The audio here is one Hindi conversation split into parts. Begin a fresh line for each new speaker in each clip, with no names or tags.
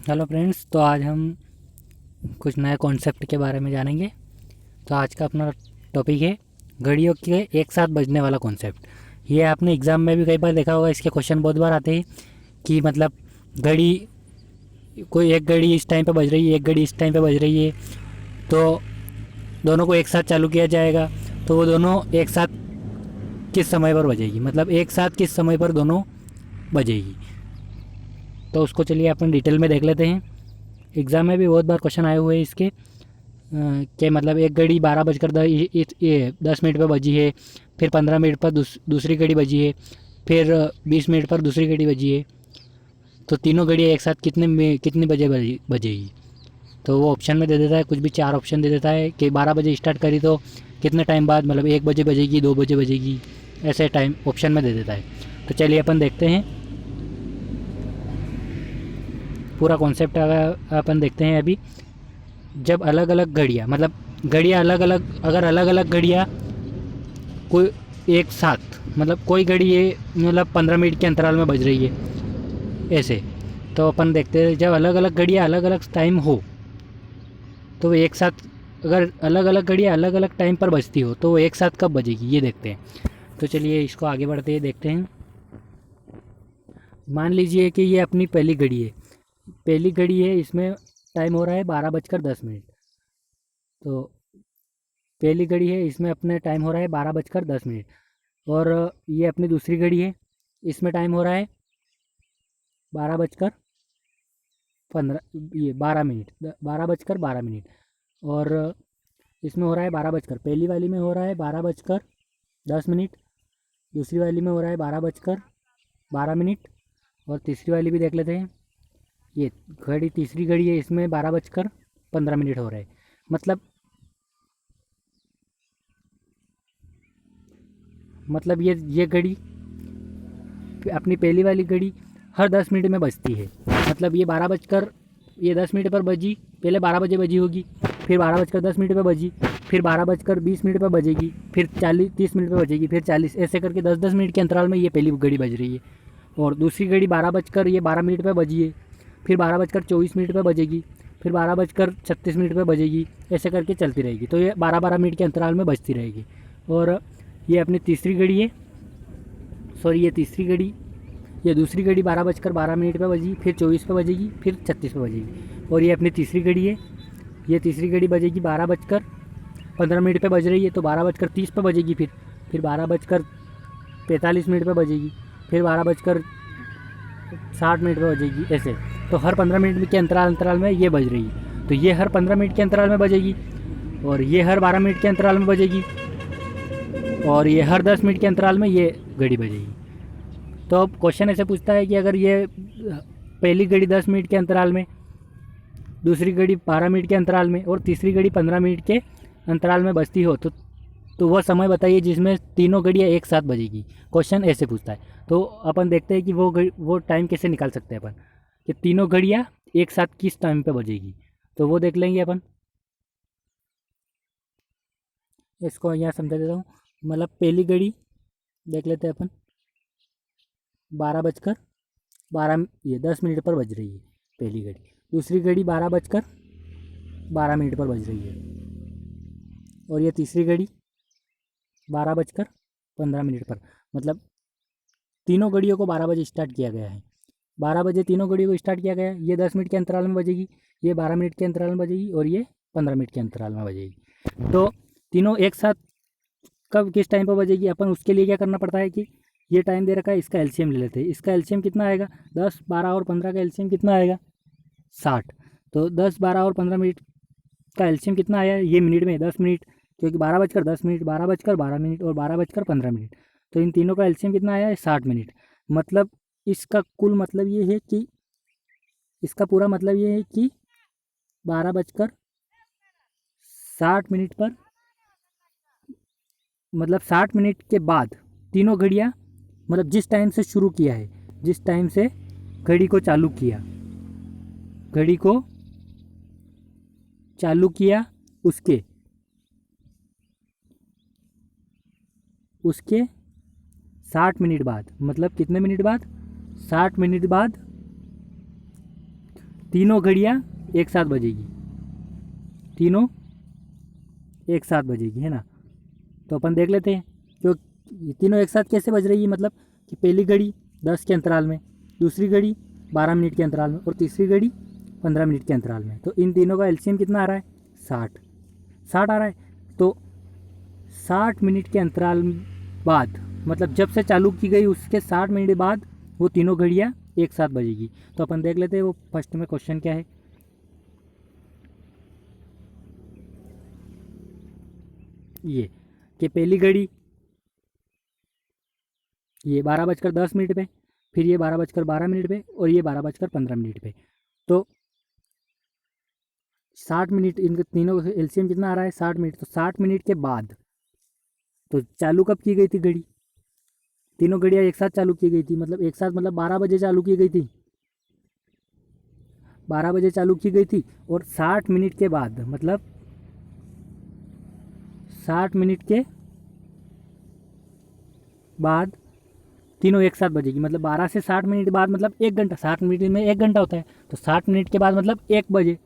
हेलो फ्रेंड्स, तो आज हम कुछ नए कॉन्सेप्ट के बारे में जानेंगे। तो आज का अपना टॉपिक है घड़ियों के एक साथ बजने वाला कॉन्सेप्ट। ये आपने एग्ज़ाम में भी कई बार देखा होगा, इसके क्वेश्चन बहुत बार आते हैं कि मतलब घड़ी, कोई एक घड़ी इस टाइम पे बज रही है, एक घड़ी इस टाइम पे बज रही है, तो दोनों को एक साथ चालू किया जाएगा तो वो दोनों एक साथ किस समय पर बजेगी, मतलब एक साथ किस समय पर दोनों बजेगी। तो उसको चलिए अपन डिटेल में देख लेते हैं। एग्ज़ाम में भी बहुत बार क्वेश्चन आए हुए हैं इसके कि मतलब एक घड़ी 12 बजकर 10 मिनट पर बजी है, फिर 15 मिनट पर दूसरी घड़ी बजी है, फिर 20 मिनट पर दूसरी घड़ी बजी है, तो तीनों घड़ियाँ एक साथ कितने बजे बजेगी। तो वो ऑप्शन में दे देता है, कुछ भी 4 ऑप्शन दे देता है कि 12 बजे स्टार्ट करी तो कितने टाइम बाद, मतलब 1 बजे बजेगी, 2 बजे बजेगी, ऐसे टाइम ऑप्शन में दे देता है। तो चलिए अपन देखते हैं पूरा कॉन्सेप्ट। अपन देखते हैं अभी। जब अलग अलग घड़ियाँ, मतलब घड़ियाँ अलग अलग, अगर अलग अलग घड़ियाँ कोई एक साथ, मतलब कोई घड़ी ये मतलब 15 मिनट के अंतराल में बज रही है ऐसे, तो अपन देखते हैं जब अलग अलग घड़ियाँ अलग अलग टाइम हो तो वो एक साथ, अगर अलग अलग घड़ियाँ अलग अलग टाइम पर बजती हो तो वो एक साथ कब बजेगी, ये देखते हैं। तो चलिए इसको आगे बढ़ते हैं, देखते हैं। मान लीजिए कि ये अपनी पहली घड़ी है, पहली घड़ी है, इसमें टाइम हो रहा है 12 बजकर 10 मिनट। तो पहली घड़ी है, इसमें अपने टाइम हो रहा है 12 बजकर 10 मिनट। और ये अपनी दूसरी घड़ी है, इसमें टाइम हो रहा है 12 बजकर 15, ये 12 मिनट, 12 बजकर 12 मिनट। और इसमें हो रहा है 12 बजकर, पहली वाली में हो रहा है 12 बजकर 10 मिनट, दूसरी वाली में हो रहा है 12 बजकर 12 मिनट, और तीसरी वाली भी देख लेते हैं। ये घड़ी, तीसरी घड़ी है, इसमें 12 बजकर 15 मिनट हो रहा है। मतलब ये घड़ी, अपनी पहली वाली घड़ी हर 10 मिनट में बजती है। मतलब ये 10 मिनट पर बजी, पहले 12 बजे बजी होगी, फिर 12 बजकर 10 मिनट पर बजी, फिर 12 बजकर 20 मिनट पर बजेगी, फिर 40 30 मिनट पर बजेगी, फिर 40, ऐसे करके 10 10 मिनट के अंतराल में ये पहली घड़ी बज रही है। और दूसरी घड़ी 12 बजकर 12 मिनट पर बजी है, फिर 12 बजकर 24 मिनट पर बजेगी, फिर 12 बजकर 36 मिनट पर बजेगी, ऐसे करके चलती रहेगी। तो ये 12 12 मिनट के अंतराल में बजती रहेगी। और ये अपनी तीसरी घड़ी है, सॉरी ये तीसरी घड़ी, ये दूसरी घड़ी 12 बजकर 12 मिनट पर बजी, फिर 24 पर बजेगी, फिर 36 पर बजेगी। और ये अपनी तीसरी घड़ी है, ये तीसरी घड़ी बजेगी 12 बजकर 15 मिनट पर बज रही है, तो 12 बजकर 30 पर बजेगी, फिर 12 बजकर 45 मिनट पर बजेगी, फिर 12 बजकर 60 मिनट पर बजेगी, ऐसे। तो हर 15 मिनट के अंतराल में ये बज रही है। तो ये हर 15 मिनट के अंतराल में बजेगी, और ये हर 12 मिनट के अंतराल में बजेगी, और ये हर 10 मिनट के अंतराल में ये घड़ी बजेगी। तो अब क्वेश्चन ऐसे पूछता है कि अगर ये पहली घड़ी 10 मिनट के अंतराल में, दूसरी घड़ी 12 मिनट के अंतराल में, और तीसरी घड़ी 15 मिनट के अंतराल में बजती हो, तो वह समय बताइए जिसमें तीनों घड़ियाँ एक साथ बजेगी। क्वेश्चन ऐसे पूछता है। तो अपन देखते हैं कि वो टाइम कैसे निकाल सकते हैं अपन, कि तीनों घड़ियाँ एक साथ किस टाइम पे बजेगी। तो वो देख लेंगे अपन। इसको यहाँ समझा देता हूँ। मतलब पहली घड़ी देख लेते हैं अपन, 12 बजकर 12, ये 10 मिनट पर बज रही है पहली घड़ी। दूसरी घड़ी 12 बजकर 12 मिनट पर बज रही है, और ये तीसरी घड़ी 12 बजकर 15 मिनट पर। मतलब तीनों घड़ियों को 12 बजे स्टार्ट किया गया है। 12 बजे तीनों घड़ियों को स्टार्ट किया गया है। ये 10 मिनट के अंतराल में बजेगी, ये 12 मिनट के अंतराल में बजेगी, और ये 15 मिनट के अंतराल में बजेगी। तो तीनों एक साथ कब किस टाइम पर बजेगी, अपन उसके लिए क्या करना पड़ता है कि ये टाइम दे रखा है, इसका एलसीएम ले लेते हैं। इसका एलसीएम कितना आएगा, 10 12 और 15 का एलसीएम कितना आएगा, 60। तो 10 12 और 15 मिनट का एलसीएम कितना आया, ये मिनट में 10 मिनट, क्योंकि 12 बजकर 10 मिनट, 12 बजकर 12 मिनट और 12 बजकर 15 मिनट, तो इन तीनों का एलसीएम कितना आया है, 60 मिनट। मतलब इसका कुल मतलब ये है कि, इसका पूरा मतलब ये है कि 12 बजकर 60 मिनट पर, मतलब 60 मिनट के बाद तीनों घड़ियाँ, मतलब जिस टाइम से शुरू किया है, जिस टाइम से घड़ी को चालू किया, घड़ी को चालू किया, उसके उसके 60 मिनट बाद, मतलब कितने मिनट बाद, 60 मिनट बाद तीनों घड़ियाँ एक साथ बजेगी, तीनों एक साथ बजेगी, है ना। तो अपन देख लेते हैं क्यों तीनों एक साथ कैसे बज रही है। मतलब कि पहली घड़ी 10 के अंतराल में, दूसरी घड़ी 12 मिनट के अंतराल में और तीसरी घड़ी 15 मिनट के अंतराल में। तो इन तीनों का एलसीएम कितना आ रहा है? 60 आ रहा है। तो 60 मिनट के अंतराल बाद, मतलब जब से चालू की गई उसके 60 मिनट बाद वो तीनों घड़ियाँ एक साथ बजेगी। तो अपन देख लेते हैं वो फर्स्ट में क्वेश्चन क्या है। ये कि पहली घड़ी ये 12:10 पे, फिर ये 12:12 पे और ये 12:15 पे। तो 60 मिनट, इनके तीनों एलसीएम कितना आ रहा है? 60 मिनट। तो 60 मिनट के बाद तो चालू कब की गई थी घड़ी? तीनों घड़ियाँ एक साथ चालू की गई थी, मतलब एक साथ, मतलब 12 बजे चालू की गई थी, 12 बजे चालू की गई थी। और 60 मिनट के बाद, मतलब 60 मिनट के बाद तीनों एक साथ बजेगी। मतलब 12 से 60 मिनट बाद, मतलब 1 घंटा, 60 मिनट में 1 घंटा होता है। तो 60 मिनट के बाद मतलब 1 बजे,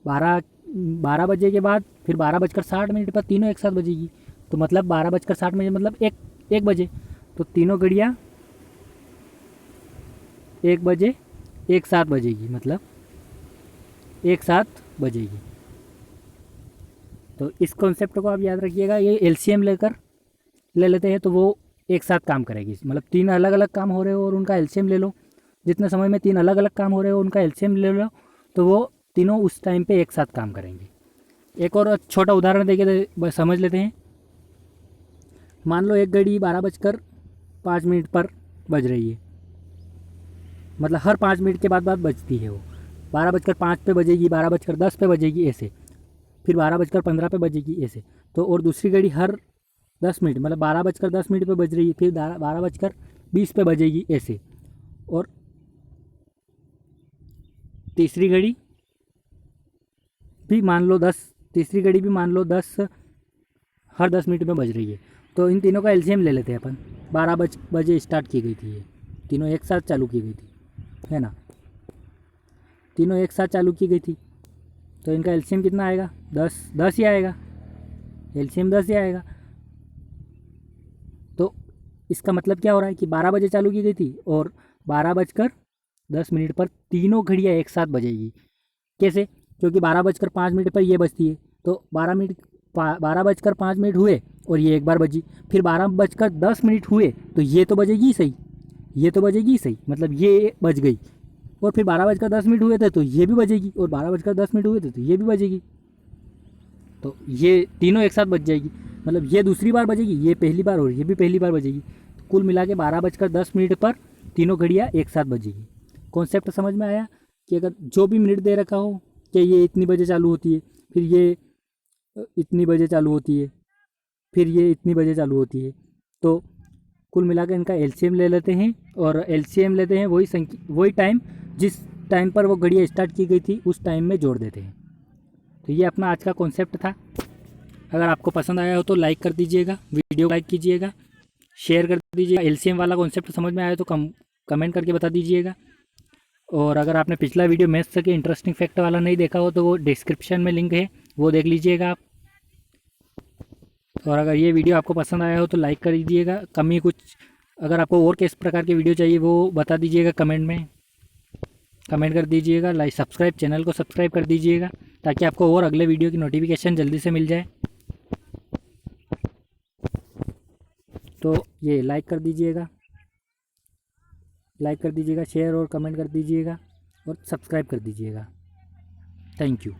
12 बजे के बाद फिर 12:60 पर तीनों एक साथ बजेगी। तो मतलब 12:60 मतलब 1 बजे। तो तीनों घड़ियाँ 1 बजे एक साथ बजेगी, मतलब एक साथ बजेगी। तो इस कॉन्सेप्ट को आप याद रखिएगा। ये एलसीएम ले लेते हैं तो वो एक साथ काम करेगी। मतलब 3 अलग अलग काम हो रहे हो और उनका एलसीएम ले लो, जितने समय में 3 अलग अलग काम हो रहे हो उनका एलसीएम ले लो, तो वो तीनों उस टाइम पे एक साथ काम करेंगे। एक और छोटा उदाहरण देके समझ लेते हैं। मान लो एक घड़ी 12:05 पर बज रही है, मतलब हर 5 मिनट के बाद बजती है वो। 12:05 पे बजेगी, 12:10 पे बजेगी, ऐसे। फिर 12:15 पे बजेगी, ऐसे। तो और दूसरी घड़ी हर 10 मिनट, मतलब 12:10 पे बज रही है, फिर 12:20 पे बजेगी, ऐसे। और तीसरी घड़ी भी मान लो 10, तीसरी घड़ी भी मान लो 10, हर 10 मिनट में बज रही है। तो इन तीनों का एलसीएम ले लेते हैं अपन। 12 बजे स्टार्ट की गई थी, ये तीनों एक साथ चालू की गई थी, है ना। तीनों एक साथ चालू की गई थी, तो इनका एलसीएम कितना आएगा? 10 ही आएगा, एलसीएम 10 ही आएगा। तो इसका मतलब क्या हो रहा है कि 12 बजे चालू की गई थी और 12:10 पर तीनों घड़ियाँ एक साथ बजेगी। कैसे? क्योंकि 12:05 पर ये बजती है, तो 12:05 हुए और ये एक बार बजी। फिर 12:10 हुए तो ये तो बजेगी ही सही, ये तो बजेगी ही सही, मतलब ये बज गई। और फिर 12:10 हुए थे तो ये भी बजेगी, और 12:10 हुए थे तो ये भी बजेगी। तो ये तीनों एक साथ बज जाएगी, मतलब ये दूसरी बार बजेगी, ये पहली बार और ये भी पहली बार बजेगी। तो कुल मिला के 12:10 पर तीनों घड़ियाँ एक साथ बजेगी। कॉन्सेप्ट समझ में आया कि अगर जो भी मिनट दे रखा हो कि ये इतनी बजे चालू होती है, फिर ये इतनी बजे चालू होती है, फिर ये इतनी बजे चालू होती है, तो कुल मिला के इनका एलसीएम ले लेते हैं। और एलसीएम लेते हैं वही टाइम जिस टाइम पर वो घड़ियाँ स्टार्ट की गई थी उस टाइम में जोड़ देते हैं। तो ये अपना आज का कॉन्सेप्ट था। अगर आपको पसंद आया हो तो लाइक कर दीजिएगा, वीडियो लाइक कीजिएगा, शेयर कर दीजिएगा। एलसीएम वाला कॉन्सेप्ट समझ में आया तो कमेंट करके बता दीजिएगा। और अगर आपने पिछला वीडियो मैथ्स के इंटरेस्टिंग फैक्ट वाला नहीं देखा हो तो वो डिस्क्रिप्शन में लिंक है, वो देख लीजिएगा आप। और अगर ये वीडियो आपको पसंद आया हो तो लाइक कर दीजिएगा। कमी कुछ अगर आपको और किस प्रकार के वीडियो चाहिए वो बता दीजिएगा कमेंट में, कमेंट कर दीजिएगा। लाइक सब्सक्राइब, चैनल को सब्सक्राइब कर दीजिएगा ताकि आपको और अगले वीडियो की नोटिफिकेशन जल्दी से मिल जाए। तो ये लाइक कर दीजिएगा, शेयर और कमेंट कर दीजिएगा और सब्सक्राइब कर दीजिएगा। Thank you.